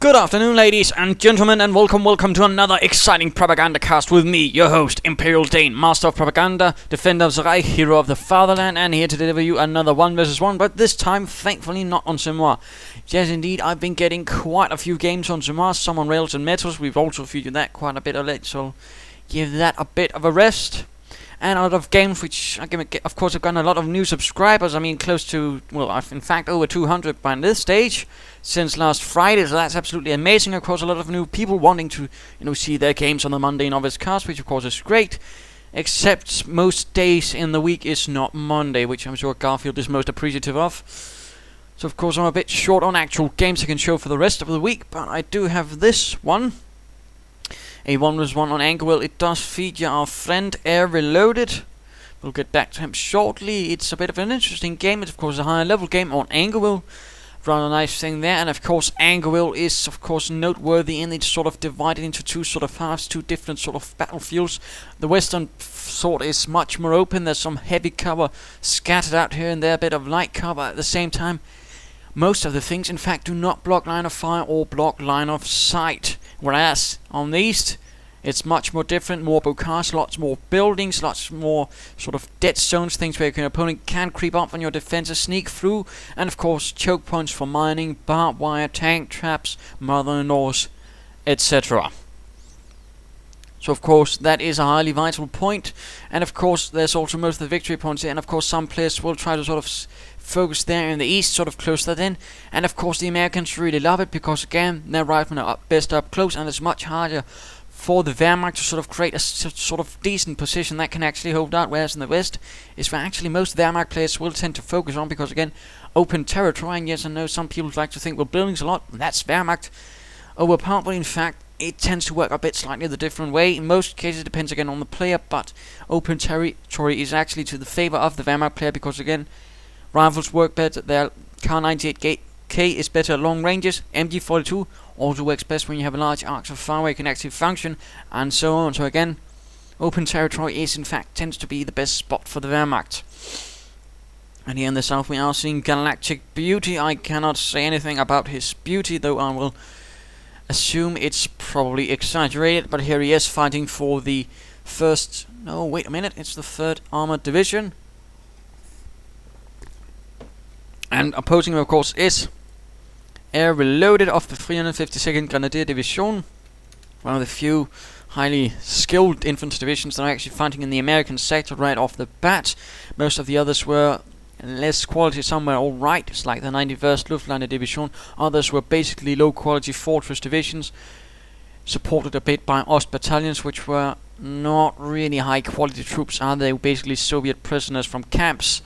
Good afternoon, ladies and gentlemen, and welcome to another exciting Propagandacast with me, your host, Imperial Dane, Master of Propaganda, Defender of the Reich, Hero of the Fatherland, and here to deliver you another 1 vs 1, but this time, thankfully, not on Simois. Yes, indeed, I've been getting quite a few games on Simois, some on Rails and Metals. We've also featured that quite a bit of late, so give that a bit of a rest. And a lot of games, which, of course, I've gotten a lot of new subscribers. I mean, close to, well, in fact, over 200 by this stage since last Friday. So that's absolutely amazing. Of course, a lot of new people wanting to, see their games on the Monday Novice Cast, which, of course, is great. Except most days in the week is not Monday, which I'm sure Garfield is most appreciative of. So, of course, I'm a bit short on actual games I can show for the rest of the week, but I do have this one. A 1 vs 1 on Angoville. It does feature our friend AirReloaded. We'll get back to him shortly. It's a bit of an interesting game. It's of course a higher level game on Angoville. Rather nice thing there. And of course Angoville is of course noteworthy in it's sort of divided into two sort of halves, two different sort of battlefields. The western sort is much more open. There's some heavy cover scattered out here and there, a bit of light cover at the same time. Most of the things in fact do not block line of fire or block line of sight. Whereas on the east, it's much more different, more bocage, lots more buildings, lots more sort of dead zones, things where your opponent can creep up on your defenses, sneak through, and of course choke points for mining, barbed wire, tank traps, mother-in-laws, etc. So of course that is a highly vital point, and of course there's also most of the victory points here, and of course some players will try to sort of focus there in the east, sort of close that in, and of course the Americans really love it because again their riflemen are best up close, and it's much harder for the Wehrmacht to sort of create a sort of decent position that can actually hold out, whereas in the west is where actually most Wehrmacht players will tend to focus on, because again open territory, and yes I know some people like to think well buildings a lot, that's Wehrmacht overpowered, but in fact it tends to work a bit slightly the different way. In most cases it depends again on the player, but open territory is actually to the favor of the Wehrmacht player, because again rifles work better, their Kar-98K is better at long ranges, MG42 also works best when you have a large arcs of fire where you can actually function, and so on. So again, open territory is in fact tends to be the best spot for the Wehrmacht. And here in the south we are seeing Galacticbeauty. I cannot say anything about his beauty, though I will assume it's probably exaggerated, but here he is fighting for the first, no wait a minute, it's the 3rd Armoured Division. And opposing him, of course, is AirReloaded of the 352nd Grenadier Division, one of the few highly skilled infantry divisions that are actually fighting in the American sector right off the bat. Most of the others were less quality, some were alright, it's like the 91st Luftlandedivision Division. Others were basically low quality fortress divisions, supported a bit by Ost battalions, which were not really high quality troops. They were basically Soviet prisoners from camps,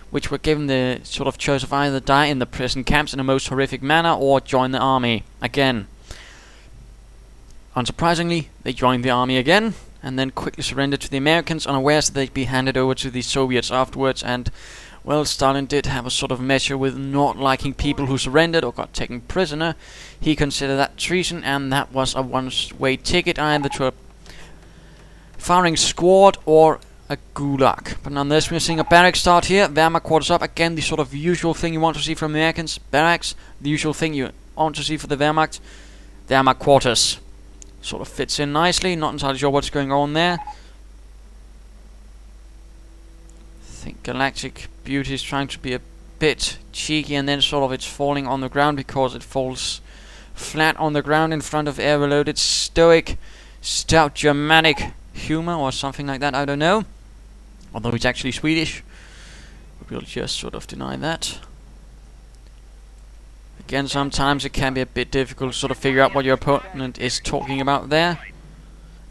which were given the sort of choice of either die in the prison camps in the most horrific manner or join the army again. Unsurprisingly, they joined the army again and then quickly surrendered to the Americans, unaware that they'd be handed over to the Soviets afterwards. And well, Stalin did have a sort of measure with not liking people who surrendered or got taken prisoner. He considered that treason, and that was a one-way ticket either to a firing squad or a gulag. But nonetheless, we're seeing a barracks start here. Wehrmacht quarters up. Again, the sort of usual thing you want to see from the Americans. Barracks, the usual thing you want to see for the Wehrmacht. Wehrmacht quarters. Sort of fits in nicely. Not entirely sure what's going on there. I think Galacticbeauty is trying to be a bit cheeky, and then sort of it's falling on the ground because it falls flat on the ground in front of AirReloaded. Stoic, stout Germanic humor or something like that, I don't know. Although it's actually Swedish, but we'll just sort of deny that. Again, sometimes it can be a bit difficult to sort of figure out what your opponent is talking about there.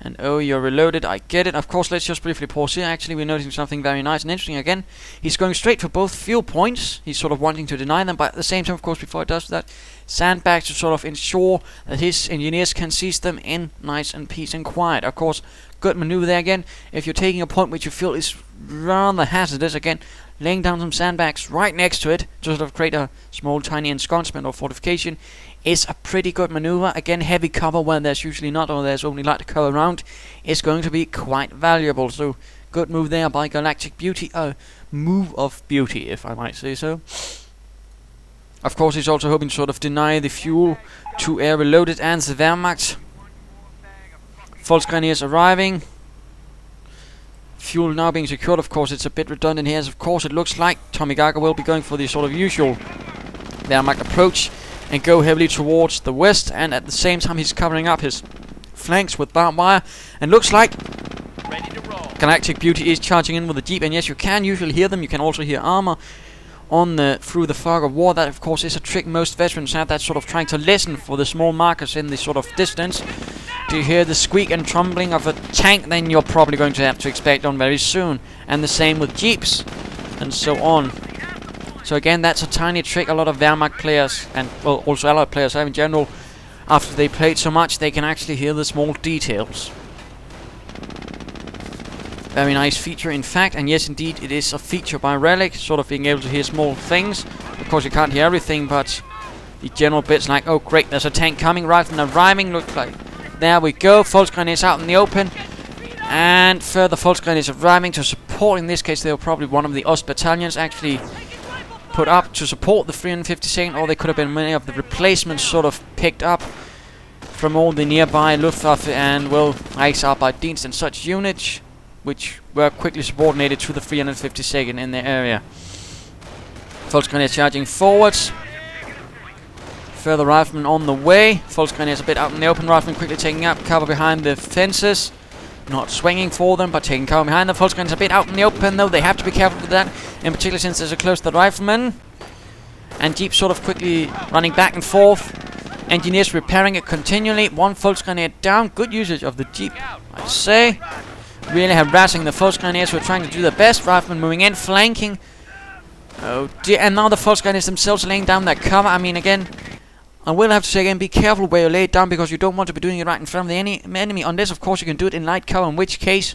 And oh, you're reloaded, I get it. Of course, let's just briefly pause here. Actually, we're noticing something very nice and interesting again. He's going straight for both fuel points. He's sort of wanting to deny them, but at the same time, of course, before he does that, sandbags to sort of ensure that his engineers can seize them in nice and peace and quiet. Of course, good maneuver there again. If you're taking a point which you feel is rather hazardous, again, laying down some sandbags right next to it to sort of create a small tiny ensconcement or fortification is a pretty good maneuver. Again, heavy cover where there's usually not, or there's only light cover around, is going to be quite valuable. So good move there by Galacticbeauty, a move of beauty, if I might say so. Of course, he's also hoping to sort of deny the fuel to AirReloaded and the Wehrmacht. Volksgrenadiers arriving. Fuel now being secured. Of course, it's a bit redundant here, as of course it looks like Tomigaga will be going for the sort of usual Wehrmacht approach and go heavily towards the west, and at the same time he's covering up his flanks with barbed wire, and looks like Galacticbeauty is charging in with a jeep. And yes, you can usually hear them. You can also hear armor on the through the fog of war. That of course is a trick most veterans have, that sort of trying to listen for the small markers in the sort of distance. Do you hear the squeak and trembling of a tank? Then you're probably going to have to expect on very soon. And the same with jeeps and so on. So again, that's a tiny trick a lot of Wehrmacht players, and well, also Allied players have in general, after they played so much, they can actually hear the small details. Very nice feature, in fact, and yes, indeed, it is a feature by Relic, sort of being able to hear small things. Of course, you can't hear everything, but the general bits like, oh great, there's a tank coming, rifleman arriving, looks like, there we go, Volksgrenadiers out in the open, and further Volksgrenadiers arriving to support. In this case, they were probably one of the Ost battalions actually put up to support the 352nd, or they could have been many of the replacements sort of picked up from all the nearby Luftwaffe and, well, Reichsarbeitsdienst and such units, which were quickly subordinated to the 352nd in their area. Volksgrenadiers charging forwards. Further riflemen on the way. Volksgrenadiers a bit out in the open. Riflemen quickly taking up cover behind the fences. Not swinging for them, but taking cover behind them. Volksgrenadiers a bit out in the open, though. They have to be careful with that, in particular since there's a close to the riflemen. And jeeps sort of quickly running back and forth. Engineers repairing it continually. One Volksgrenadier down. Good usage of the jeep, I say. Really harassing the Volksgrenadiers who are trying to do their best. Riflemen moving in, flanking. Oh dear, and now the Volksgrenadiers themselves laying down their cover. I mean, again, I will have to say again, be careful where you lay it down, because you don't want to be doing it right in front of the enemy, unless of course you can do it in light cover, in which case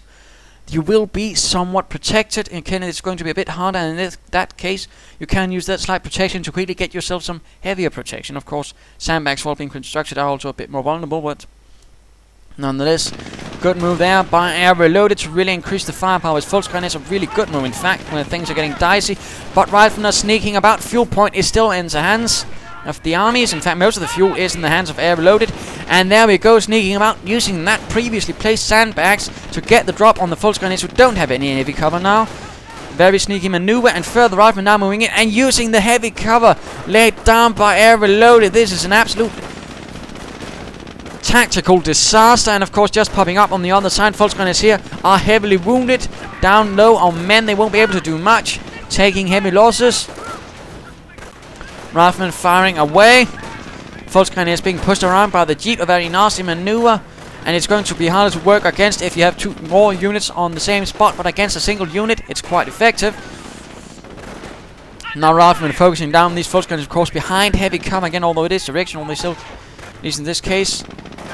you will be somewhat protected. And again, it's going to be a bit harder, and in that case you can use that slight protection to quickly get yourself some heavier protection. Of course, sandbags while being constructed are also a bit more vulnerable, but nonetheless, good move there by AirReloaded to really increase the firepower. His Volksgrenadiers a really good move, in fact, when things are getting dicey. But riflemen are sneaking about. Fuel point is still in the hands of the armies. In fact, most of the fuel is in the hands of AirReloaded. And there we go, sneaking about, using that previously placed sandbags to get the drop on the Volksgrenadiers who don't have any heavy cover now. Very sneaky maneuver, and further riflemen now moving in and using the heavy cover laid down by AirReloaded. This is an absolute tactical disaster, and of course just popping up on the other side. Volksgrenadiers here are heavily wounded, down low on men. They won't be able to do much, taking heavy losses. Riflemen firing away. Volksgrenadiers being pushed around by the jeep, a very nasty maneuver, and it's going to be harder to work against if you have two more units on the same spot, but against a single unit it's quite effective. Now riflemen focusing down these Volksgrenadiers, of course, behind heavy cover again, although it is directional, they still, at least in this case.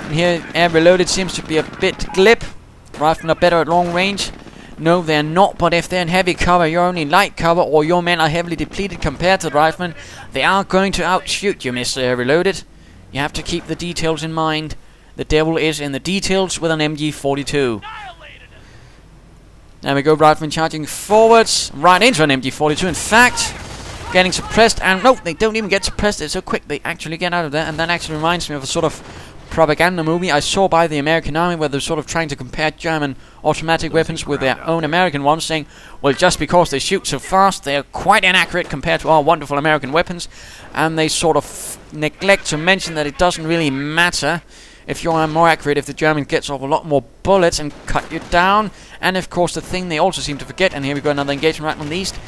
And here AirReloaded seems to be a bit glib. Riflemen are better at long range. No, they're not, but if they're in heavy cover, you're only light cover, or your men are heavily depleted compared to the riflemen, they are going to outshoot you, Mr. AirReloaded. You have to keep the details in mind. The devil is in the details with an MG42. There we go, riflemen charging forwards, right into an MG42, in fact. Getting suppressed, and no, they don't even get suppressed, it's so quick, they actually get out of there. And that actually reminds me of a sort of propaganda movie I saw by the American army, where they're sort of trying to compare German automatic weapons with their own American ones, saying, well, just because they shoot so fast, they're quite inaccurate compared to our wonderful American weapons. And they sort of neglect to mention that it doesn't really matter if you are more accurate if the German gets off a lot more bullets and cut you down. And of course the thing they also seem to forget, and here we go, another engagement right on the east,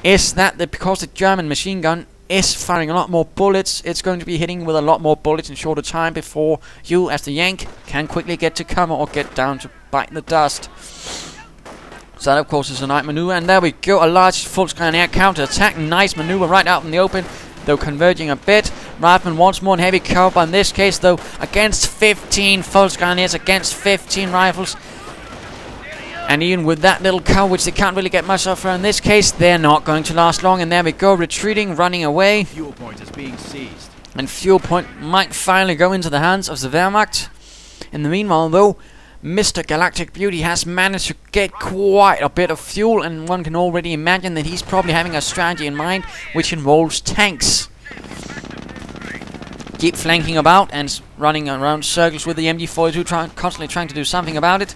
is that because the German machine gun is firing a lot more bullets, it's going to be hitting with a lot more bullets in shorter time before you, as the Yank, can quickly get to cover or get down to bite the dust. So that, of course, is a night maneuver. And there we go, a large Volksgrenadier counter-attack. Nice maneuver right out in the open, though converging a bit. Rifleman once more in heavy cover, in this case, though, against 15 Volksgrenadiers, against 15 rifles. And even with that little cover, which they can't really get much of in this case, they're not going to last long. And there we go, retreating, running away. Fuel point is being seized. And fuel point might finally go into the hands of the Wehrmacht. In the meanwhile, though, Mr. Galacticbeauty has managed to get quite a bit of fuel, and one can already imagine that he's probably having a strategy in mind which involves tanks. Keep flanking about and running around circles with the MG42, constantly trying to do something about it.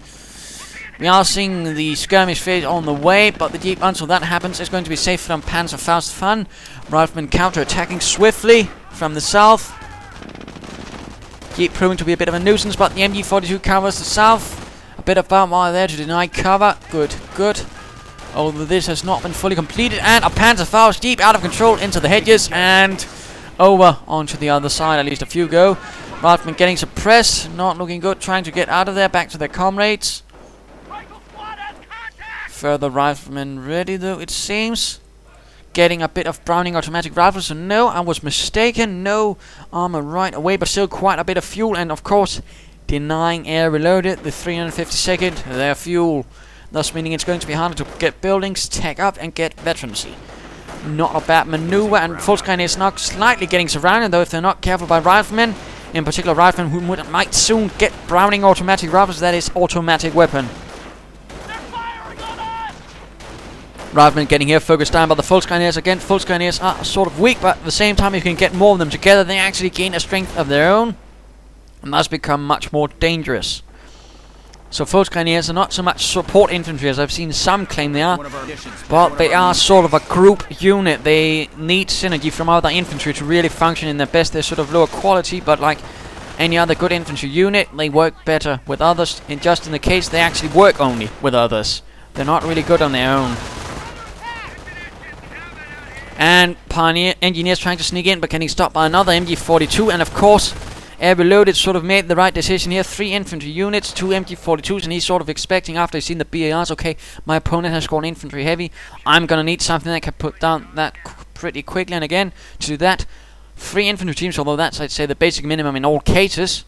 We are seeing the skirmish phase on the way, but the Jeep, until that happens, is going to be safe from Panzer Faustfun. Riflemen counter-attacking swiftly from the south. Jeep proving to be a bit of a nuisance, but the MG42 covers the south. A bit of barbed wire there to deny cover. Good, good. Although this has not been fully completed, and a Panzer Faust Jeep out of control into the hedges and over onto the other side. At least a few go. Riflemen getting suppressed, not looking good, trying to get out of there, back to their comrades. Further riflemen ready though, it seems. Getting a bit of Browning automatic rifles, so no, I was mistaken. No armor right away, but still quite a bit of fuel, and of course denying air reloaded the 352nd their fuel, thus meaning it's going to be harder to get buildings, tech up, and get veterancy. Not a bad maneuver, and Volkswagen is now slightly getting surrounded, though if they're not careful by riflemen, in particular riflemen who might soon get Browning automatic rifles, that is automatic weapon. Riflemen getting here focused down by the Volkswagen again. Volkswagen are sort of weak, but at the same time, if you can get more of them together, they actually gain a strength of their own, and thus become much more dangerous. So Volkswagen are not so much support infantry as I've seen some claim they are, but they are sort of a group unit. They need synergy from other infantry to really function in their best. They're sort of lower quality, but like any other good infantry unit, they work better with others. And just in the case, they actually work only with others. They're not really good on their own. And Pioneer engineers trying to sneak in, but getting stopped by another MG42. And of course, AirReloaded sort of made the right decision here. 3 infantry units, 2 MG42s, and he's sort of expecting, after he's seen the BARs, okay, my opponent has gone infantry heavy, I'm gonna need something that can put down that pretty quickly. And again, to do that, 3 infantry teams, although that's, I'd say, the basic minimum in all cases,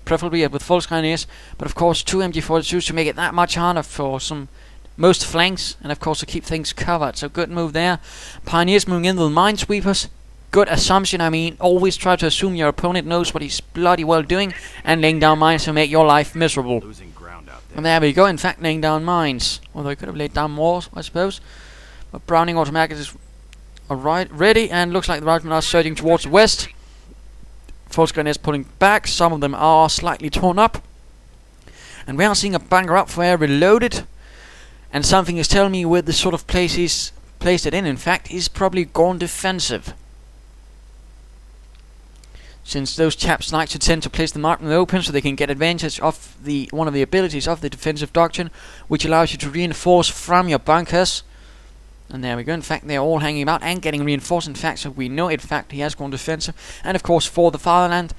preferably with Volkswagen, but of course 2 MG42s to make it that much harder for most flanks, and of course to keep things covered. So good move there. Pioneers moving in with minesweepers. Good assumption. I mean, always try to assume your opponent knows what he's bloody well doing, and laying down mines to make your life miserable. Losing ground out there. And there we go. In fact, laying down mines. Although he could have laid down more, I suppose. But Browning automatic is ready, and looks like the riflemen are surging towards the west. Volkswagen is pulling back. Some of them are slightly torn up, and we are seeing a bunker up for AirReloaded. And something is telling me with the sort of place he's placed it in fact, he's probably gone defensive. Since those chaps like to tend to place the mark in the open so they can get advantage of one of the abilities of the defensive doctrine, which allows you to reinforce from your bunkers. And there we go. In fact, they're all hanging about and getting reinforced. In fact, so we know, in fact, he has gone defensive. And of course, for the fatherland,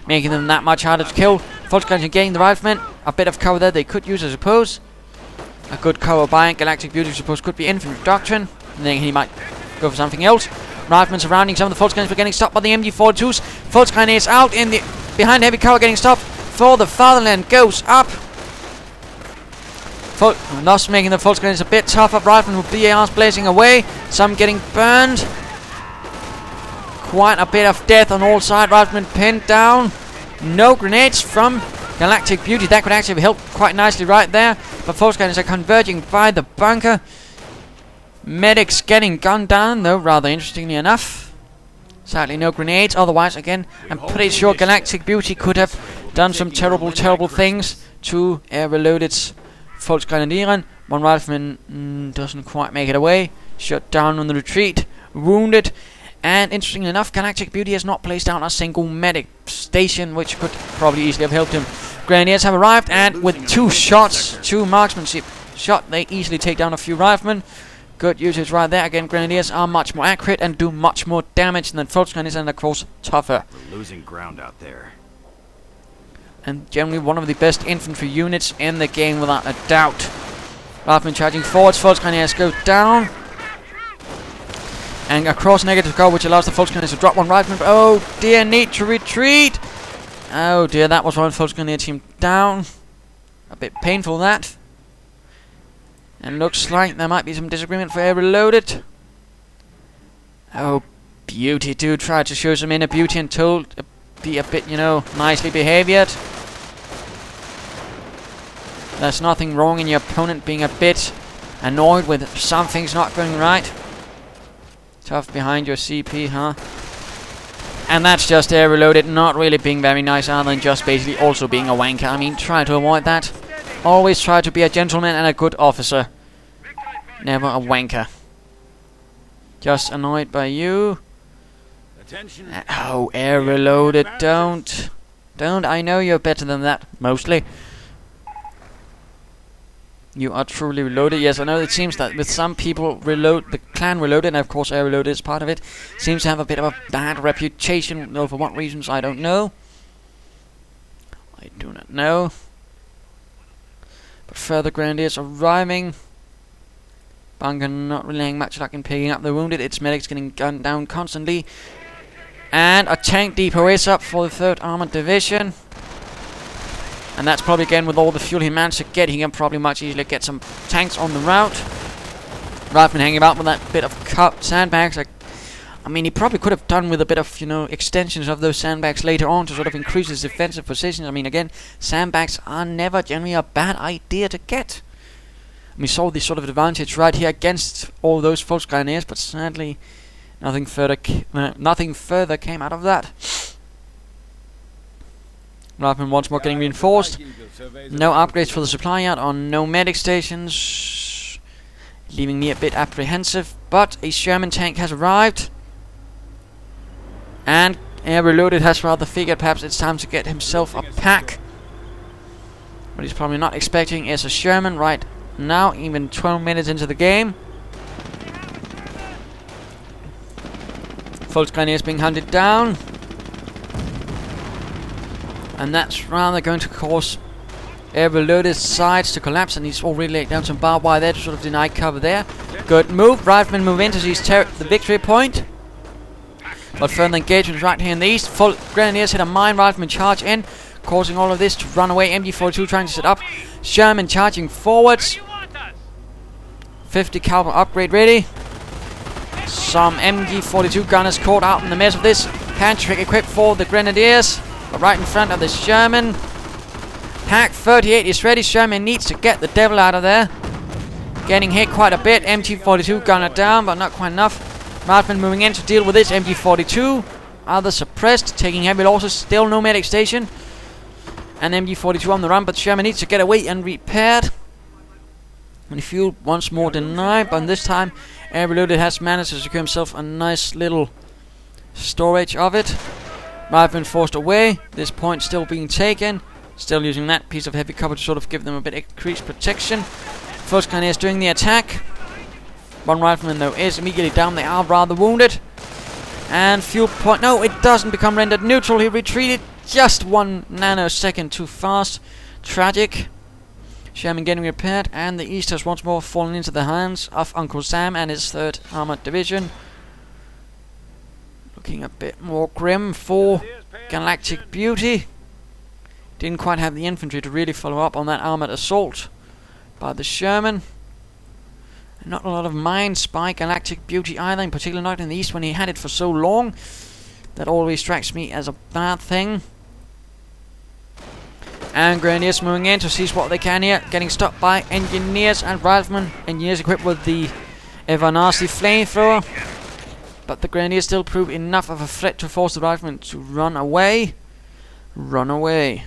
making them that much harder to kill. Volkswagen getting the riflemen. A bit of cover there they could use, I suppose. A good cover by Galacticbeauty, I suppose, could be infantry doctrine. And then he might go for something else. Riflemen surrounding some of the Volkswagens, but getting stopped by the MG42s. Volkswagen is out in the behind heavy cover, getting stopped. For the fatherland goes up. Thus making the Volkswagens a bit tougher. Riflemen with BARs blazing away. Some getting burned. Quite a bit of death on all sides. Riflemen pinned down. No grenades from Galacticbeauty. That could actually have helped quite nicely right there. But Volkswagens are converging by the bunker. Medics getting gunned down, though, rather interestingly enough. Sadly, no grenades. Otherwise, again, I'm pretty sure Galacticbeauty could have done some terrible, terrible things to AirReloaded's Volksgrenadier. One rifleman doesn't quite make it away. Shot down on the retreat. Wounded. And interestingly enough, Galacticbeauty has not placed down a single medic station, which could probably easily have helped him. Grenadiers have arrived, and with 2 shots, 2 marksmanship shot, they easily take down a few riflemen. Good usage right there. Again, Grenadiers are much more accurate and do much more damage than Volkswagen, and of course tougher. We're losing ground out there. And generally one of the best infantry units in the game without a doubt. Riflemen charging forwards, Volkswagen go down. And across negative cover, which allows the Volkswagen to drop one rifleman. Oh dear, need to retreat. Oh dear, that was one Volkswagen team down. A bit painful that. And looks like there might be some disagreement for AirReloaded. Oh, beauty. Do try to show some inner beauty and be a bit, nicely behaved. There's nothing wrong in your opponent being a bit annoyed with something's not going right. Tough behind your CP, huh? And that's just AirReloaded, not really being very nice other than just basically also being a wanker. I mean, try to avoid that. Always try to be a gentleman and a good officer. Never a wanker. Just annoyed by you. Oh, AirReloaded, don't. Don't, I know you're better than that, mostly. You are truly reloaded. Yes, I know it seems that with some people, the clan Reloaded, and of course AirReloaded is part of it, seems to have a bit of a bad reputation. Though for what reasons, I don't know. I do not know. But further Grenadiers arriving. Bunker not relaying much luck in picking up the wounded. Its medics getting gunned down constantly. And a tank depot is up for the 3rd Armoured Division. And that's probably again with all the fuel he managed to get, he can probably much easily get some tanks on the route. Rather than hanging about with that bit of sandbags. I mean, he probably could have done with a bit of, extensions of those sandbags later on to sort of increase his defensive position. I mean, again, sandbags are never generally a bad idea to get. We saw the sort of advantage right here against all those Volksgrenadiers, but sadly, nothing further came out of that. Rifleman once more getting reinforced. No upgrades for the supply yard on no medic stations. Leaving me a bit apprehensive. But a Sherman tank has arrived. And AirReloaded has rather figured perhaps it's time to get himself a pack. What he's probably not expecting is a Sherman right now, even 12 minutes into the game. Volksgrenadiers being hunted down. And that's rather going to cause AirReloaded's sides to collapse, and he's already laid down some barbed wire there to sort of deny cover there. Good move. Riflemen move in to seize the victory point. But further engagement right here in the east. Full Grenadiers hit a mine. Riflemen charge in, causing all of this to run away. MG42 trying to set up. Sherman charging forwards. 50 caliber upgrade ready. Some MG42 gunners caught out in the mess of this. Hand trick equipped for the Grenadiers. But right in front of the Sherman. Pack 38 is ready. Sherman needs to get the devil out of there. Getting hit quite a bit. MG42 gunner down, but not quite enough. Rifleman moving in to deal with this. MG42. Others suppressed. Taking heavy losses. Still no medic station. And MG42 on the run, but Sherman needs to get away and repaired. And fuel once more denied, but this time AirReloaded has managed to secure himself a nice little storage of it. Rifleman forced away. This point still being taken. Still using that piece of heavy cover to sort of give them a bit increased protection. Volksgrenadiers doing the attack. One rifleman though is immediately down. They are rather wounded. And fuel point. No, it doesn't become rendered neutral. He retreated just 1 nanosecond too fast. Tragic. Sherman getting repaired, and the east has once more fallen into the hands of Uncle Sam and his 3rd Armoured Division. Looking a bit more grim for Galacticbeauty. Didn't quite have the infantry to really follow up on that armoured assault by the Sherman. And not a lot of mines by Galacticbeauty either, in particular not in the east when he had it for so long. That always strikes me as a bad thing. And Grenadiers moving in to seize what they can here. Getting stopped by engineers and riflemen. Engineers equipped with the ever nasty flamethrower. But the Grenadiers still prove enough of a threat to force the riflemen to run away. Run away.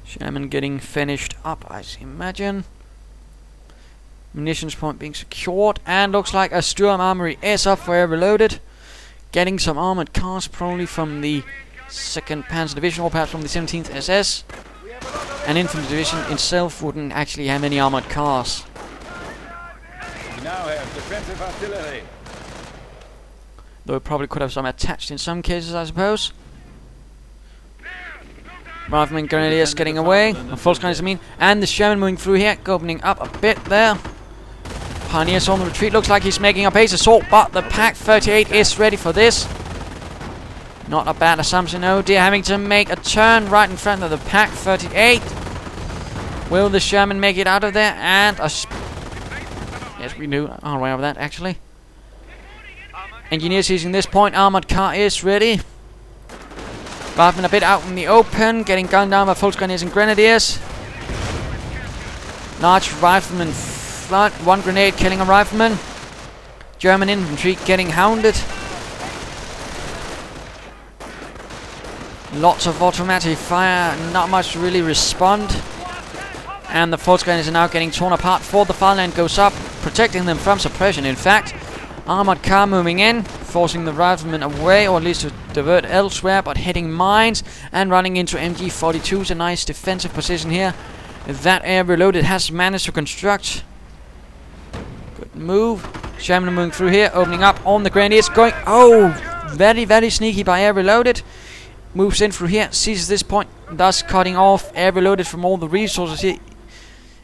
Sherman getting finished up, I imagine. Munitions point being secured. And looks like a Sturm Armory is up for AirReloaded. Getting some armoured cars, probably from the 2nd Panzer Division, or perhaps from the 17th SS. An infantry division itself wouldn't actually have any armoured cars. We now have defensive artillery. Though it probably could have some attached in some cases, I suppose. Riflemen Grenadiers getting away. Volksgrenadiers, I mean. And the Sherman moving through here, opening up a bit there. Pioneers on the retreat. Looks like he's making a pace assault, but the Pack 38 is ready for this. Not a bad assumption. Oh dear, having to make a turn right in front of the Pack 38. Will the Sherman make it out of there? And a yes, we knew our way over that, actually. Engineers using this point. Armoured car is ready. Riflemen a bit out in the open. Getting gunned down by Volksgrenadiers and Grenadiers. Large rifleman flood. 1 grenade killing a rifleman. German infantry getting hounded. Lots of automatic fire, not much to really respond. And the force grenadiers are now getting torn apart before the fatherland goes up, protecting them from suppression. In fact, armored car moving in, forcing the riflemen away, or at least to divert elsewhere, but hitting mines and running into MG42s. A nice defensive position here that AirReloaded has managed to construct. Good move. Sherman moving through here, opening up on the Grenadiers, going, oh, very, very sneaky by AirReloaded. Moves in through here, seizes this point, thus cutting off AirReloaded from all the resources here,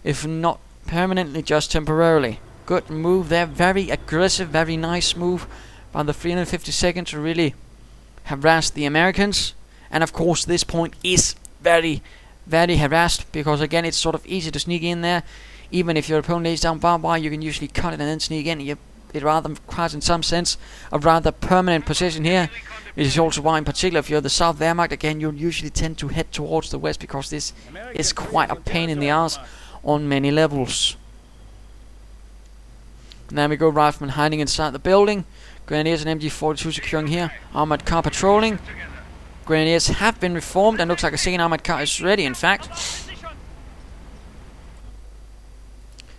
if not permanently, just temporarily. Good move there, very aggressive, very nice move by the 352nd to really harass the Americans. And of course this point is very, very harassed, because again it's sort of easy to sneak in there. Even if your opponent lays down barbed wire, you can usually cut it and then sneak in. It rather requires, in some sense, a rather permanent position here. It is also why, in particular, if you're the South Wehrmacht, again, you'll usually tend to head towards the west, because this is quite a pain in the ass on many levels. And there we go, riflemen hiding inside the building. Grenadiers and MG42 securing here. Armored car patrolling. Grenadiers have been reformed, and looks like a second armored car is ready, in fact.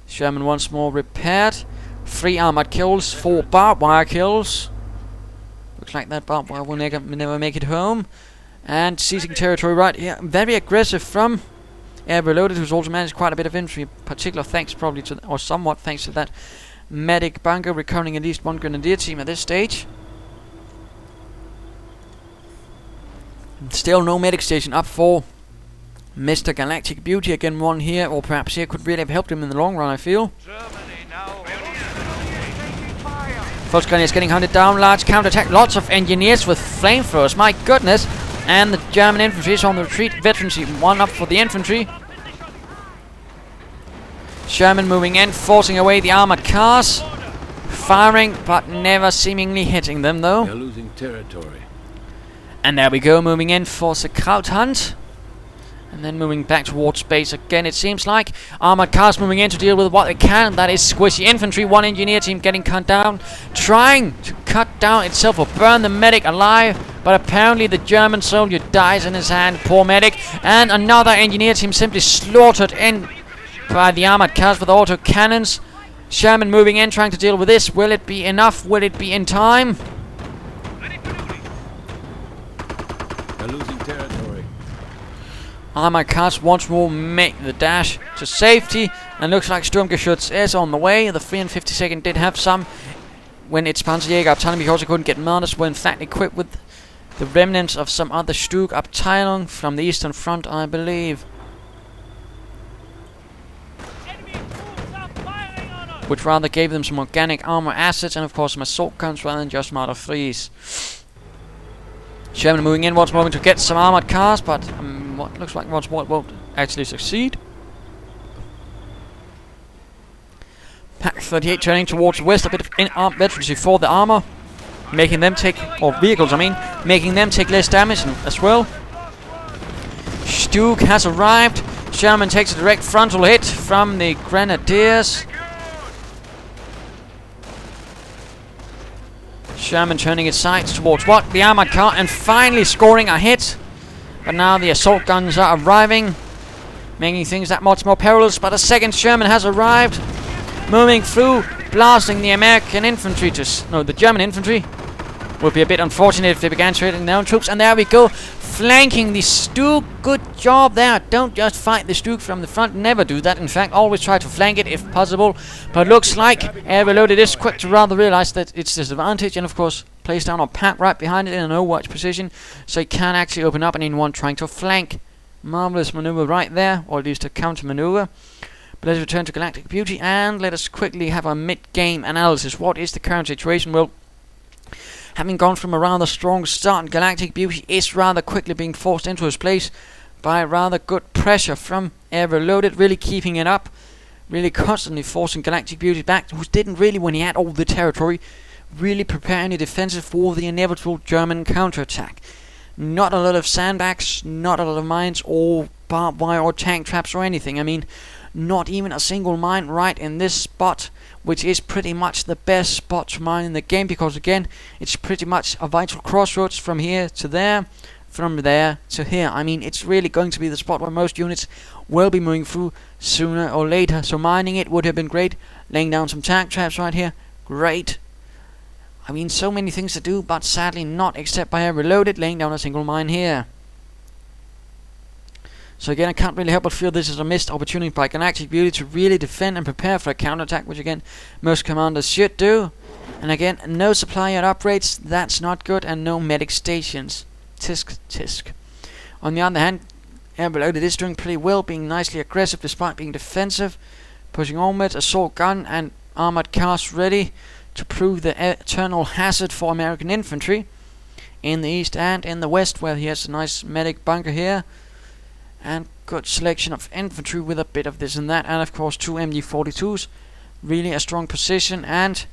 Sherman once more repaired. 3 armored kills, 4 barbed wire kills. Looks like that barbed wire will never make it home. And seizing territory right here. Very aggressive from AirReloaded, who's also managed quite a bit of infantry, in particular thanks probably to, or somewhat thanks to that medic bunker, recovering at least 1 Grenadier team at this stage. Still no medic station up for Mr. Galacticbeauty. Again, one here, or perhaps here, could really have helped him in the long run, I feel. First Grenadiers getting hunted down, large counterattack, lots of engineers with flamethrowers, my goodness. And the German infantry is on the retreat. Veterans even one up for the infantry. Sherman moving in, forcing away the armored cars. Firing, but never seemingly hitting them, though. They're losing territory. And there we go, moving in for the Kraut hunt. And then moving back towards base again, it seems like. Armored cars moving in to deal with what they can. That is squishy infantry. 1 engineer team getting cut down. Trying to cut down itself or burn the medic alive. But apparently the German soldier dies in his hand. Poor medic. And another engineer team simply slaughtered in by the armored cars with auto cannons. Sherman moving in, trying to deal with this. Will it be enough? Will it be in time? They're losing territory. Armored cars once more make the dash to safety, and looks like Sturmgeschütz is on the way. The 352nd did have some when its Panzerjägerabteilung, because it couldn't get murders, were in fact equipped with the remnants of some other Stug-Abteilung from the Eastern Front, I believe. Which rather gave them some organic armor assets and of course some assault guns rather than just Marder 3s. Sherman moving in once more to get some armored cars, but what looks like once more it won't actually succeed. Pack 38 turning towards the west, a bit of in-armed veterans for the armor, making them take, or vehicles I mean, making them take less damage as well. Stug has arrived. Sherman takes a direct frontal hit from the Grenadiers. Sherman turning its sights towards what? The armored car, and finally scoring a hit. But now the assault guns are arriving, making things that much more perilous. But a second Sherman has arrived, moving through, blasting the American infantry the German infantry. Would be a bit unfortunate if they began trading their own troops. And there we go, flanking the Stug. Good job there. Don't just fight the Stug from the front. Never do that. In fact, always try to flank it if possible. But looks like AirReloaded is quick to rather realize that it's disadvantage, and of course place down a pack right behind it in an overwatch position, so he can actually open up and in one trying to flank. Marvelous maneuver right there, or at least a counter maneuver. But let's return to Galacticbeauty and let us quickly have a mid-game analysis. What is the current situation? Well, having gone from a rather strong start, Galacticbeauty is rather quickly being forced into his place by rather good pressure from AirReloaded, really keeping it up, really constantly forcing Galacticbeauty back, who didn't really, when he had all the territory, really prepare any defensive for the inevitable German counterattack. Not a lot of sandbags, not a lot of mines, or barbed wire, or tank traps, or anything. I mean, not even a single mine right in this spot, which is pretty much the best spot to mine in the game, because again, it's pretty much a vital crossroads from here to there. from there to here. I mean, it's really going to be the spot where most units will be moving through sooner or later. So mining it would have been great. Laying down some tank traps right here, great. I mean, so many things to do, but sadly not, except by AirReloaded, laying down a single mine here. So again, I can't really help but feel this is a missed opportunity by Galacticbeauty to really defend and prepare for a counterattack, which again, most commanders should do. And again, no supply yard upgrades, that's not good, and no medic stations. Tisk, tisk. On the other hand, AirReloaded is doing pretty well, being nicely aggressive despite being defensive, pushing Armoured, assault gun, and armored cars ready to prove the eternal hazard for American infantry in the east and in the west, where he has a nice medic bunker here, and good selection of infantry with a bit of this and that, and of course 2 MG42s, really a strong position. And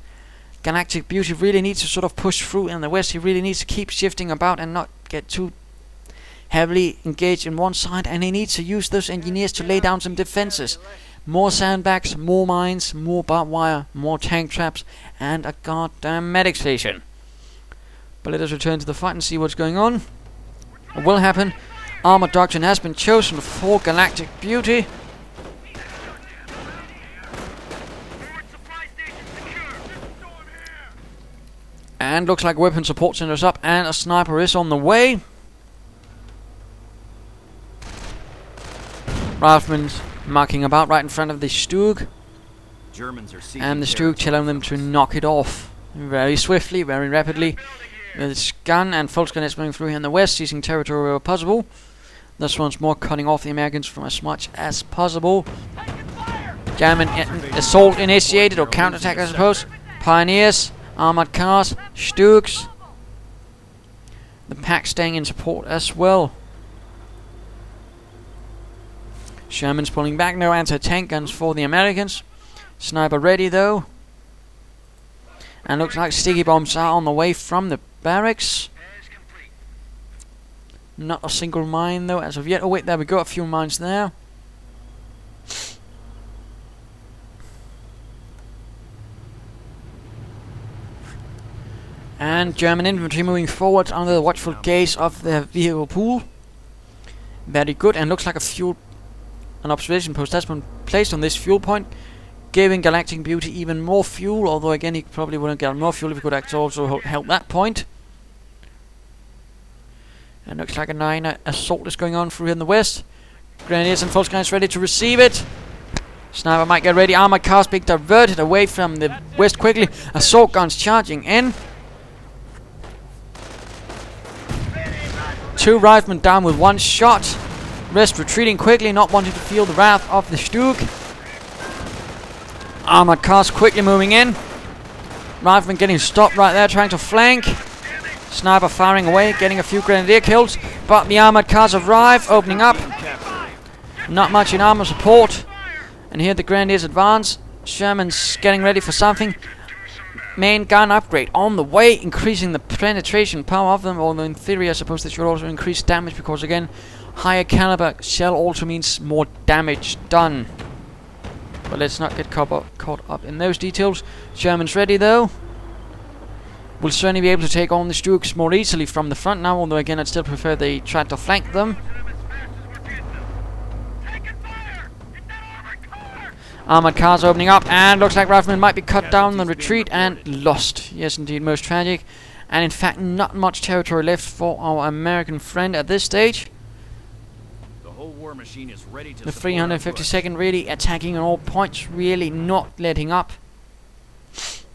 Galacticbeauty really needs to sort of push through in the west. He really needs to keep shifting about and not get too heavily engaged in one side, and he needs to use those engineers to lay down some defenses. More sandbags, more mines, more barbed wire, more tank traps, and a goddamn medic station. But let us return to the fight and see what's going on. What will happen? Armoured doctrine has been chosen for Galacticbeauty. And looks like weapon support centers up, and a sniper is on the way. Riflemen's marking about right in front of the Stug. And the Stug telling them to knock it off very swiftly, very rapidly. With its gun and Volksgrenadiers moving through here in the west, seizing territory wherever possible. This once more cutting off the Americans from as much as possible. German assault initiated, or counterattack I suppose. Pioneers, armored cars, Stugs. The pack staying in support as well. Sherman's pulling back, no anti-tank guns for the Americans. Sniper ready though. And looks like sticky bombs are on the way from the barracks. Not a single mine though as of yet. Oh wait, there we go, a few mines there. And German infantry moving forward under the watchful gaze of the vehicle pool. Very good, and looks like an observation post has been placed on this fuel point, giving Galacticbeauty even more fuel, although again he probably wouldn't get more fuel if he could actually also help that point. And looks like a 9 assault is going on through here in the west. Grenadiers and Volksgrenadiers ready to receive it. Sniper might get ready. Armored cars being diverted away from the west quickly. Assault guns charging in. 2 riflemen down with 1 shot. Rest retreating quickly, not wanting to feel the wrath of the Stug. Armored cars quickly moving in. Riflemen getting stopped right there, trying to flank. Sniper firing away, getting a few Grenadier kills. But the armored cars arrive, opening up. Not much in armor support. And here the Grenadiers advance. Sherman's getting ready for something. Main gun upgrade on the way, increasing the penetration power of them. Although in theory I suppose this should also increase damage, because again, higher caliber shell also means more damage done. But let's not get caught up in those details. Sherman's ready though. Will certainly be able to take on the Stugs more easily from the front now, although again I'd still prefer they tried to flank them. Armored cars opening up, and looks like riflemen might be cut down in the retreat and lost. Yes indeed, most tragic. And in fact not much territory left for our American friend at this stage. The whole war machine is ready to the 352nd really attacking on all points, really not letting up.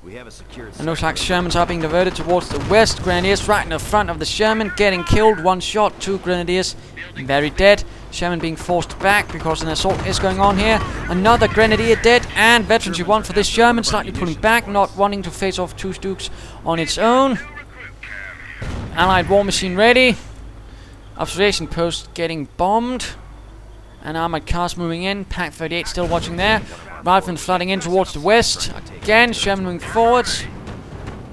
We have a secured and looks like Shermans are being diverted towards the west. Grenadiers right in the front of the Sherman, getting killed. 1 shot, 2 Grenadiers very dead. Sherman being forced back because an assault is going on here. Another Grenadier dead, and veterancy 1 for this Sherman, slightly pulling back, not wanting to face off 2 Stugs on its own. Allied war machine ready. Observation post getting bombed. And armored cars moving in. Pack 38 still watching there. Riflemen flooding in towards the west. Again, Sherman moving forwards.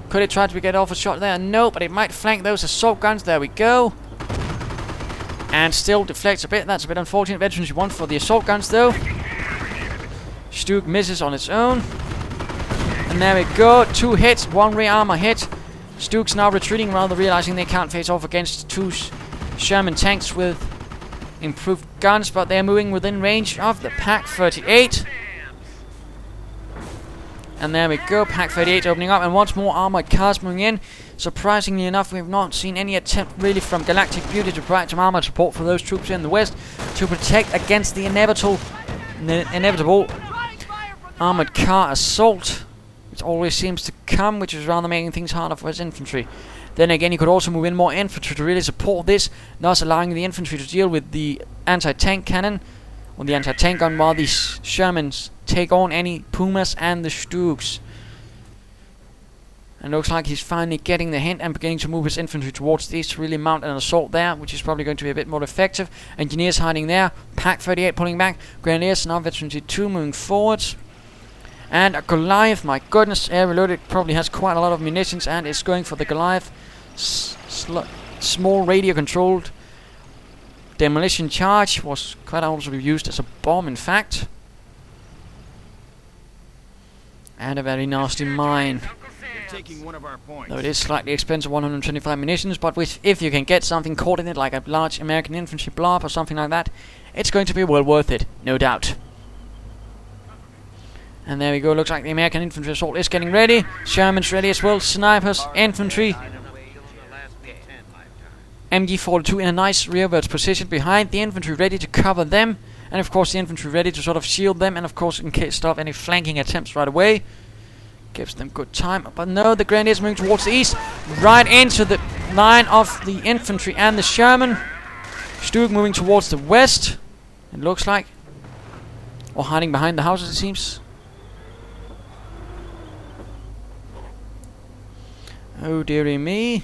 Could it try to get off a shot there? No, but it might flank those assault guns. There we go. And still deflects a bit. That's a bit unfortunate. Veterans 1 for the assault guns though. Stug misses on its own. And there we go. 2 hits, 1 rear armor hit. Stug's now retreating, rather realizing they can't face off against 2 Sherman tanks with improved guns, but they're moving within range of the Pak-38. And there we go, Pak-38 opening up, and once more armored cars moving in. Surprisingly enough, we have not seen any attempt really from Galacticbeauty to provide some armored support for those troops in the west to protect against the inevitable armored car assault, which always seems to come, which is rather making things harder for his infantry. Then again, you could also move in more infantry to really support this, thus allowing the infantry to deal with the anti-tank cannon or the anti-tank gun, while these Shermans take on any Pumas and the Stugs. And looks like he's finally getting the hint and beginning to move his infantry towards the east to really mount an assault there, which is probably going to be a bit more effective. Engineers hiding there, Pak-38 pulling back, Grenadiers now Veteran 2 moving forwards. And a Goliath, my goodness, AirReloaded probably has quite a lot of munitions and is going for the Goliath. Small radio controlled demolition charge was quite also used as a bomb, in fact. And a very nasty mine. Taking one of our points. Though it is slightly expensive, 125 munitions, but if you can get something caught in it, like a large American infantry blob or something like that, it's going to be well worth it, no doubt. And there we go, looks like the American infantry assault is getting ready. Sherman's ready as well, snipers, infantry. MG42 in a nice rearward position behind the infantry, ready to cover them. And of course the infantry ready to sort of shield them, and of course in case stop any flanking attempts right away. Gives them good time, but no, the Grenadiers moving towards the east, right into the line of the infantry and the Sherman. Stug moving towards the west, it looks like. Or hiding behind the houses, it seems. Oh dearie me.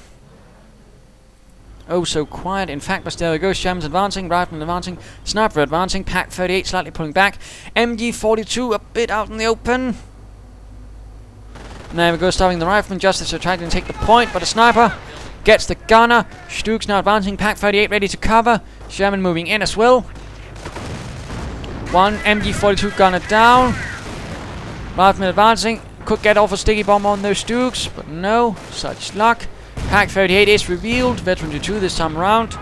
Oh, so quiet. In fact, but there we go. Sherman's advancing, Rifleman advancing, Sniper advancing, Pak-38 slightly pulling back, MG42 a bit out in the open. And there we go, stopping the Rifleman just as they're trying to take the point, but a Sniper gets the gunner. Stug's now advancing, Pak-38 ready to cover, Sherman moving in as well. One MG42 gunner down. Rifleman advancing, could get off a sticky bomb on those Stugs, but no such luck. Pak-38 is revealed, Veteran 2 this time around.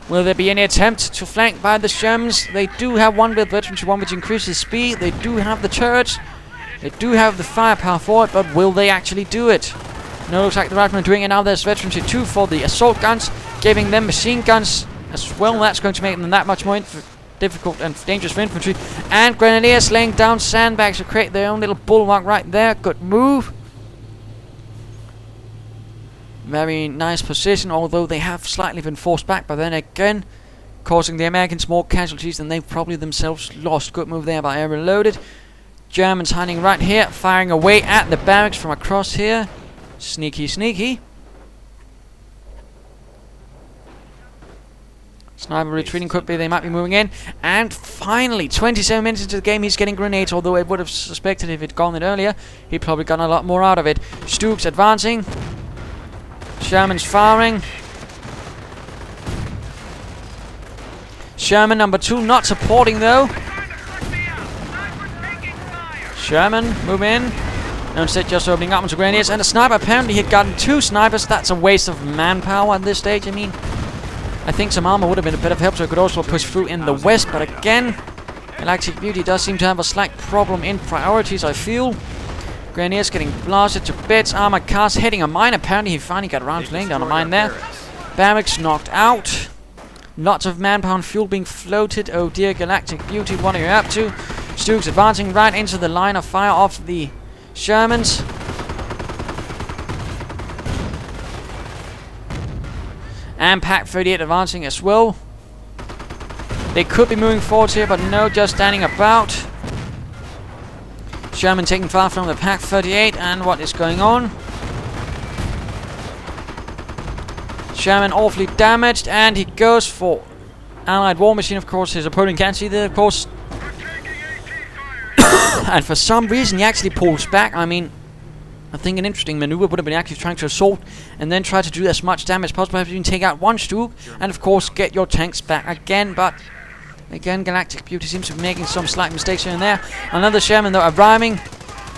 Will there be any attempt to flank by the Shermans? They do have one with Veteran 1 which increases speed, they do have the turrets, they do have the firepower for it, but will they actually do it? No, looks like the Riflemen are doing it now. There's Veteran 2 for the assault guns, giving them machine guns as well. That's going to make them that much more difficult and dangerous for infantry. And Grenadiers laying down sandbags to create their own little bulwark right there. Good move. Very nice position, although they have slightly been forced back, but then again, causing the Americans more casualties than they've probably themselves lost. Good move there by AirReloaded. Germans hiding right here, firing away at the barracks from across here. Sneaky, sneaky. Sniper retreating, could be they might be moving in. And finally, 27 minutes into the game, he's getting grenades, although I would have suspected if he'd gone it earlier, he'd probably gotten a lot more out of it. Stug's advancing. Sherman's firing. Sherman number 2 not supporting though. Sherman, move in. No, instead just opening up onto Grenadiers. And a sniper, apparently he'd gotten 2 snipers. That's a waste of manpower at this stage. I mean, I think some armor would have been a bit of help, so it could also push through in the west. But again, Galacticbeauty does seem to have a slight problem in priorities, I feel. Grenadiers getting blasted to bits. Armored cars hitting a mine. Apparently he finally got around to laying down a mine there. Barracks knocked out. Lots of manpower and fuel being floated. Oh dear, Galacticbeauty, what are you up to? Stug's advancing right into the line of fire of the Shermans. And Pak-38 advancing as well. They could be moving forward here, but no, just standing about. Sherman taking fire from the Pak-38, and what is going on? Sherman awfully damaged, and he goes for Allied War Machine. Of course, his opponent can't see that, of course. And for some reason, he actually pulls back. I mean, I think an interesting maneuver would have been actually trying to assault and then try to do as much damage as possible. You can take out one Stug and, of course, get your tanks back again. But again, Galacticbeauty seems to be making some slight mistakes here and there. Another Sherman, though, arriving.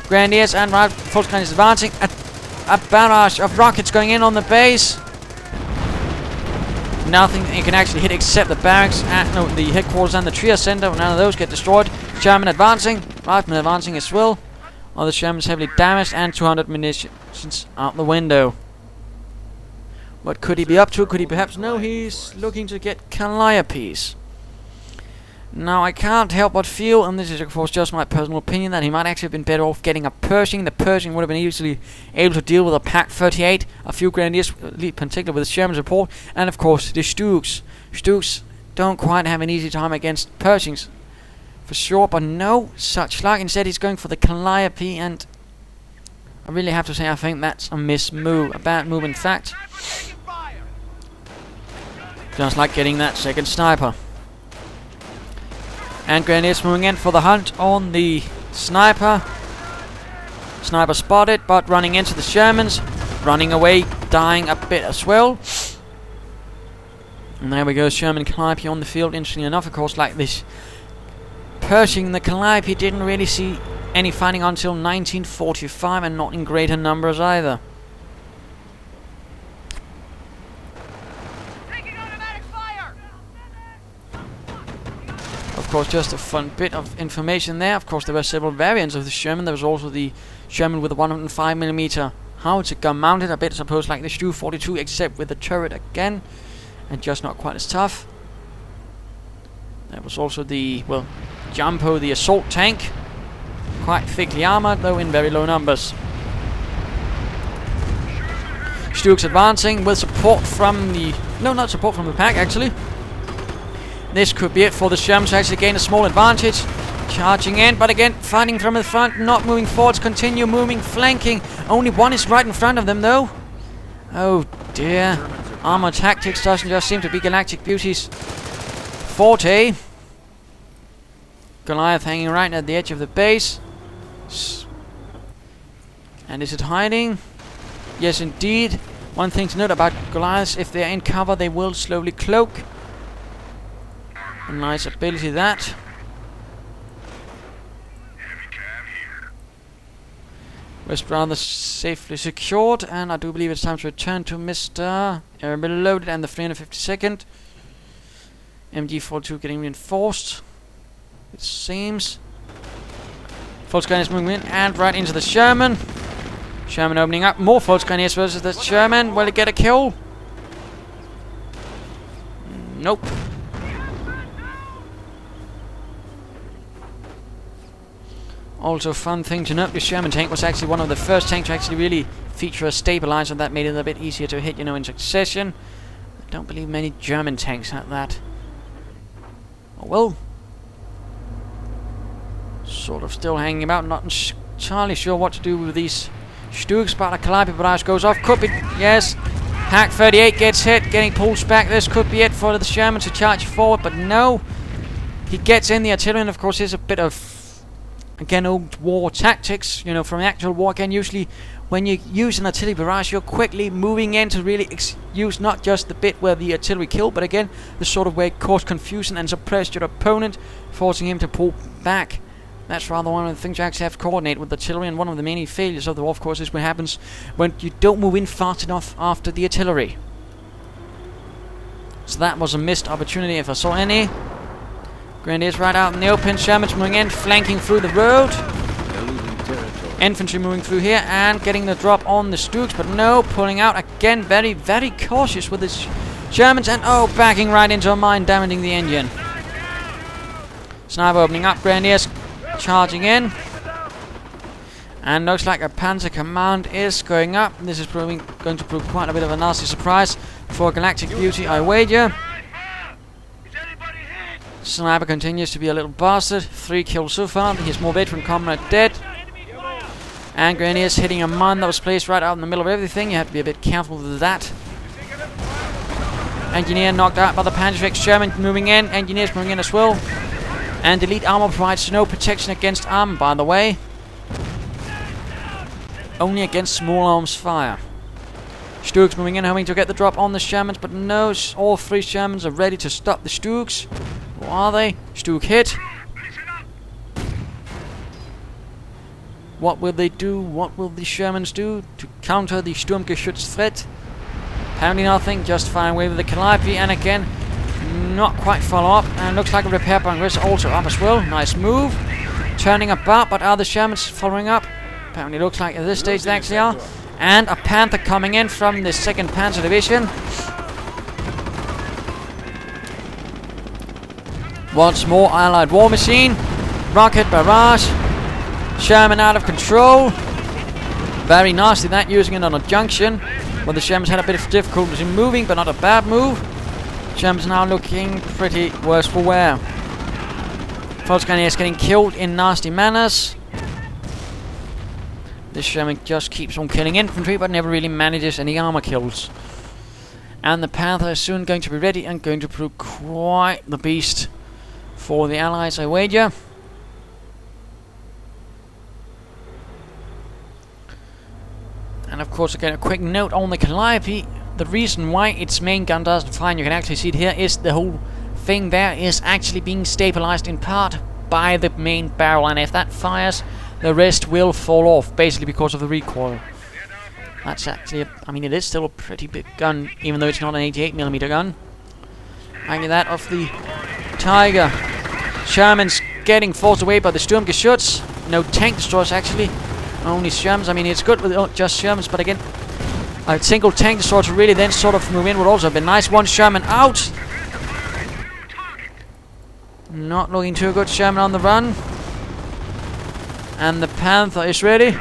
Grenadiers and Force Grenadiers advancing. A barrage of rockets going in on the base. Nothing you can actually hit except the barracks, no, the headquarters and the Trier Center. None of those get destroyed. Sherman advancing. Rifleman advancing as well. Other Shermans heavily damaged and 200 munitions out the window. What could he be up to? Could he perhaps... No, he's looking to get Calliope's. Now, I can't help but feel, and this is of course just my personal opinion, that he might actually have been better off getting a Pershing. The Pershing would have been easily able to deal with a Pack 38, a few Grenadiers, in particular with the Sherman support, and of course the Stooks. Stooks don't quite have an easy time against Pershings, for sure, but no such luck. Instead, he's going for the Calliope, and I really have to say I think that's a move, a bad move in fact. Just like getting that second sniper. And Grenadiers moving in for the hunt on the sniper. Sniper spotted, but running into the Shermans. Running away, dying a bit as well. And there we go, Sherman Calliope on the field. Interesting enough, of course, like this Pershing, the Calliope didn't really see any fighting until 1945, and not in greater numbers either. Of course, just a fun bit of information there. Of course, there were several variants of the Sherman. There was also the Sherman with a 105mm howitzer gun mounted, a bit supposed like the Stu 42, except with the turret again, and just not quite as tough. There was also the, well, Jumbo, the assault tank, quite thickly armored, though in very low numbers. Stuks advancing with support from the... No, not support from the pack, actually. This could be it for the Shermans to actually gain a small advantage. Charging in, but again, fighting from the front, not moving forwards, continue moving, flanking. Only one is right in front of them, though. Oh, dear. Armor tactics doesn't just seem to be Galacticbeauty's forte. Goliath hanging right at the edge of the base. And is it hiding? Yes, indeed. One thing to note about Goliaths, if they're in cover, they will slowly cloak. A nice ability, that. West rather safely secured, and I do believe it's time to return to Mr. AirReloaded and the 352nd. MG42 getting reinforced, it seems. Volksgrenadiers moving in, and right into the Sherman. Sherman opening up, more Volksgrenadiers versus the Sherman. Will it get a kill? Nope. Also, fun thing to note, the Sherman tank was actually one of the first tanks to actually really feature a stabilizer. That made it a bit easier to hit, you know, in succession. I don't believe many German tanks had that. Oh well. Sort of still hanging about, not entirely sure what to do with these Stuks, but a Calliope barrage goes off. Could be, yes. Pack 38 gets hit, getting pulled back. This could be it for the Sherman to charge forward, but no. He gets in the artillery, and of course here's a bit of, again, old war tactics, you know, from actual war. Again, usually when you use an artillery barrage, you're quickly moving in to really use not just the bit where the artillery killed, but again, the sort of way it caused confusion and suppressed your opponent, forcing him to pull back. That's rather one of the things you actually have to coordinate with artillery, and one of the many failures of the war, of course, is what happens when you don't move in fast enough after the artillery. So that was a missed opportunity if I saw any. Grenadiers right out in the open, Shermans moving in, flanking through the road. Infantry moving through here and getting the drop on the Stuks, but no, pulling out again, very, very cautious with his Shermans, and oh, backing right into a mine, damaging the engine. Sniper opening up, Grenadiers charging in. And looks like a Panzer command is going up. This is going to prove quite a bit of a nasty surprise for Galacticbeauty, I wager. Sniper continues to be a little bastard. 3 kills so far. His more veteran comrade dead. And Grenadiers hitting a mine that was placed right out in the middle of everything. You have to be a bit careful with that. Engineer knocked out by the Panzer. Sherman moving in. Engineers moving in as well. And elite armor provides no protection against armor, by the way. Only against small arms fire. Stuks moving in, hoping to get the drop on the Shermans, but no, all 3 Shermans are ready to stop the Stuks. Who are they? Stuk hit. What will they do? What will the Shermans do to counter the Sturmgeschütz threat? Apparently nothing, just fine away with the Calliope, and again, not quite follow up, and looks like a repair bunker is also up as well. Nice move. Turning about, but are the Shermans following up? Apparently looks like at this stage they actually are. And a Panther coming in from the 2nd Panzer Division. Once more, Allied war machine. Rocket barrage. Sherman out of control. Very nasty that, using it on a junction. Well, the Shermans had a bit of difficulty in moving, but not a bad move. Shermans now looking pretty worse for wear. Grenadiers getting killed in nasty manners. This Sherman just keeps on killing infantry, but never really manages any armor kills. And the Panther is soon going to be ready and going to prove quite the beast for the Allies, I wager. And of course, again, a quick note on the Calliope. The reason why its main gun doesn't fire, and you can actually see it here, is the whole thing there is actually being stabilized in part by the main barrel, and if that fires, the rest will fall off, basically because of the recoil. That's actually, I mean, it is still a pretty big gun, even though it's not an 88mm gun. Hanging that off the Tiger. Sherman's getting forced away by the Sturmgeschütz. No tank destroyers, actually. Only Shermans. I mean, it's good with just Shermans, but again, a single tank destroyer to really then sort of move in would also have been nice. One Sherman out. Not looking too good. Sherman on the run. And the Panther is ready.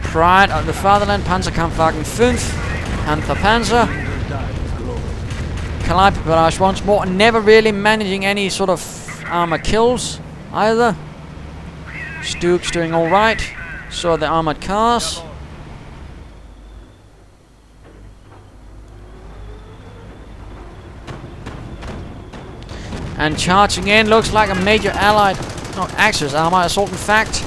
Pride of the Fatherland. Panzerkampfwagen 5. Panther Panzer. Calliope barrage once more. Never really managing any sort of armor kills either. Stuke's doing alright. So the armored cars. And charging in, looks like a major allied, not Axis armor assault in fact.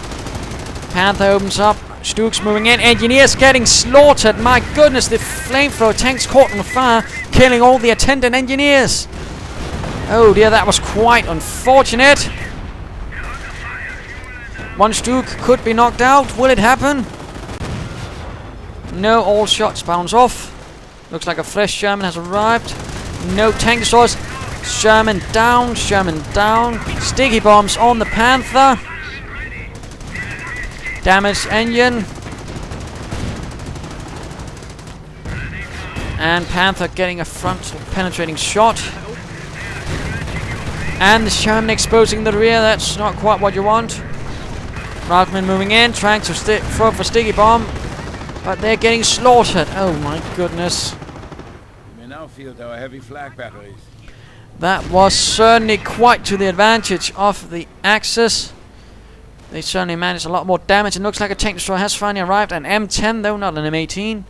Panther opens up, Stuke's moving in, Engineers getting slaughtered. My goodness, the flamethrower tank's caught on fire, killing all the attendant engineers. Oh dear, that was quite unfortunate. One Stuke could be knocked out. Will it happen? No, all shots bounce off. Looks like a fresh Sherman has arrived. No tank destroyers. Sherman down, Sherman down. Sticky bombs on the Panther. Damaged engine. And Panther getting a frontal penetrating shot. And the Sherman exposing the rear. That's not quite what you want. Ragman moving in, trying to throw for sticky bomb. But they're getting slaughtered. Oh my goodness. You may now field our heavy flak batteries. That was certainly quite to the advantage of the Axis. They certainly managed a lot more damage. It looks like a tank destroyer has finally arrived. An M10 though, not an M18.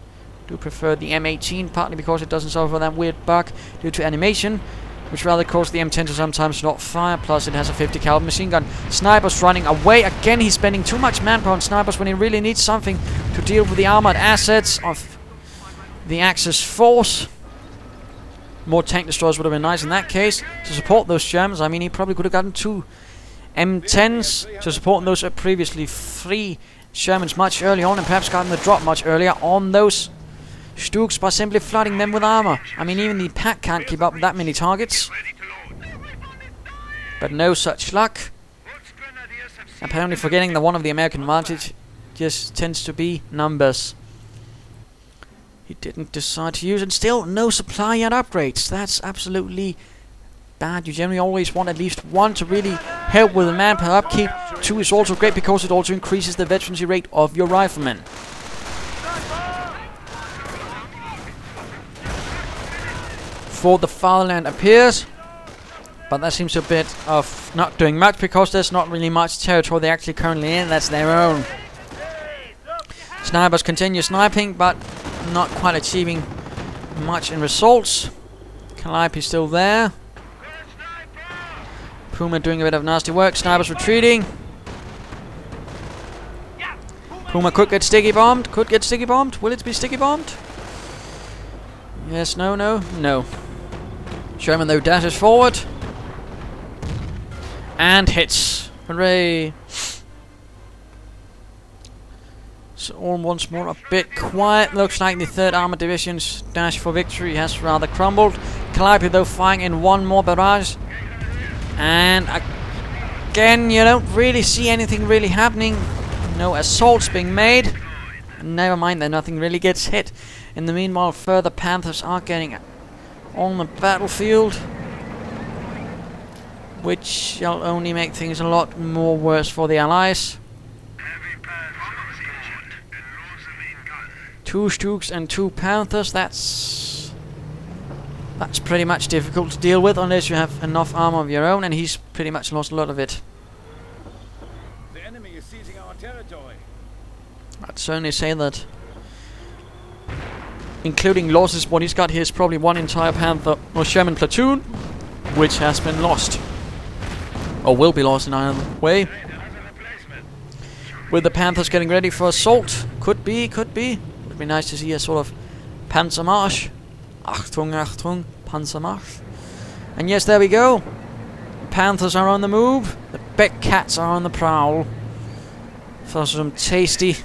Do prefer the M18, partly because it doesn't suffer that weird bug due to animation, which rather causes the M10 to sometimes not fire. Plus it has a 50 caliber machine gun. Snipers running away. Again, he's spending too much manpower on snipers when he really needs something to deal with the armored assets of the Axis force. More tank destroyers would have been nice in that case to support those Germans. I mean, he probably could have gotten 2 M10s to support those previously 3 Shermans much earlier on, and perhaps gotten the drop much earlier on those Stukes by simply flooding them with armor. I mean, even the pack can't keep up with that many targets. But no such luck. Apparently forgetting that one of the American advantage just tends to be numbers. He didn't decide to use it. Still, no supply yet upgrades. That's absolutely bad. You generally always want at least 1 to really help with the manpower upkeep. 2 is also great because it also increases the veterancy rate of your riflemen. For the Fatherland appears, but that seems a bit of not doing much because there's not really much territory they're actually currently in. That's their own. Snipers continue sniping, but not quite achieving much in results. Calliope still there. Puma doing a bit of nasty work. Snipers retreating. Puma could get sticky bombed. Could get sticky bombed. Will it be sticky bombed? Yes, no, no, no. Sherman though dashes forward. And hits. Hooray. So all once more a bit quiet. Looks like the 3rd Armored Division's dash for victory has rather crumbled. Calliope though firing in one more barrage. And again, you don't really see anything really happening. No assaults being made. Never mind that nothing really gets hit. In the meanwhile, further Panthers are getting on the battlefield, which shall only make things a lot more worse for the Allies. 2 Stooks and 2 Panthers, that's pretty much difficult to deal with unless you have enough armor of your own, and he's pretty much lost a lot of it. The enemy is seizing our territory. I'd certainly say that. Including losses, what he's got here is probably one entire Panther or Sherman platoon, which has been lost. Or will be lost in either way. With the Panthers getting ready for assault. Could be. Would be nice to see a sort of Panzermarsch. Achtung, Achtung, Panzermarsch. And yes, there we go. Panthers are on the move. The Beckcats are on the prowl. For some tasty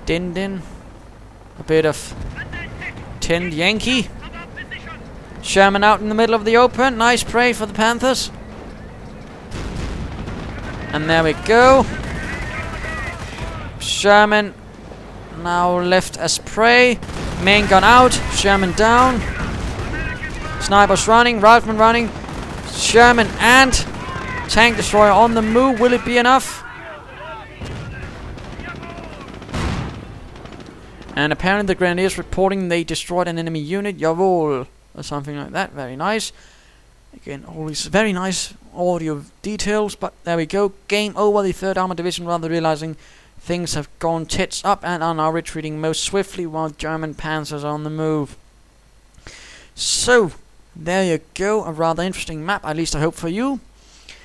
din-din. A bit of tinned Yankee. Sherman out in the middle of the open. Nice prey for the Panthers. And there we go. Sherman now left as prey. Main gun out. Sherman down. Snipers running. Riflemen running. Sherman and tank destroyer on the move. Will it be enough? And apparently the Grenadiers reporting they destroyed an enemy unit. Jawohl. Or something like that. Very nice. Again, all these very nice audio details. But there we go. Game over. The 3rd Armored Division rather realizing things have gone tits up and are now retreating most swiftly while German panzers are on the move. So, there you go. A rather interesting map, at least I hope for you.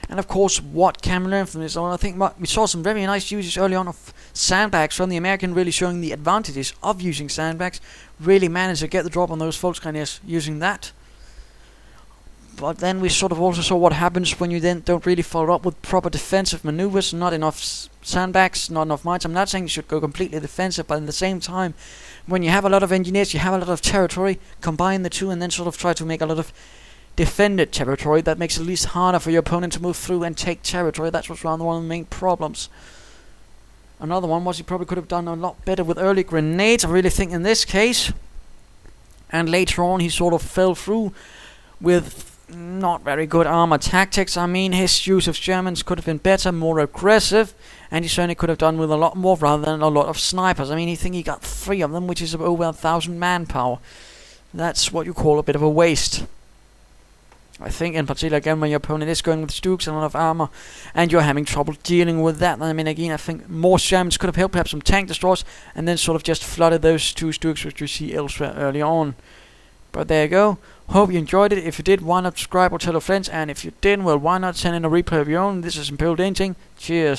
And of course, what can we learn from this? Well, I think we saw some very nice uses early on of sandbags from the American, really showing the advantages of using sandbags. Really managed to get the drop on those Volksgrenadiers using that. But then we sort of also saw what happens when you then don't really follow up with proper defensive maneuvers, not enough sandbags, not enough mines. I'm not saying you should go completely defensive, but at the same time, when you have a lot of engineers, you have a lot of territory, combine the two and then sort of try to make a lot of defended territory. That makes it at least harder for your opponent to move through and take territory. That's what's one of the main problems. Another one was he probably could have done a lot better with early grenades, I really think, in this case. And later on he sort of fell through with not very good armor tactics. I mean, his use of Germans could have been better, more aggressive, and he certainly could have done with a lot more rather than a lot of snipers. I mean, I think he got 3 of them, which is over 1,000 manpower. That's what you call a bit of a waste. I think in particular again when your opponent is going with Stooks and a lot of armor and you're having trouble dealing with that. I mean, again, I think more Germans could have helped, perhaps some tank destroyers, and then sort of just flooded those 2 Stooks which you see elsewhere early on. But there you go. Hope you enjoyed it. If you did, why not subscribe or tell your friends, and if you didn't, well, why not send in a replay of your own. This is Imperial Dating. Cheers.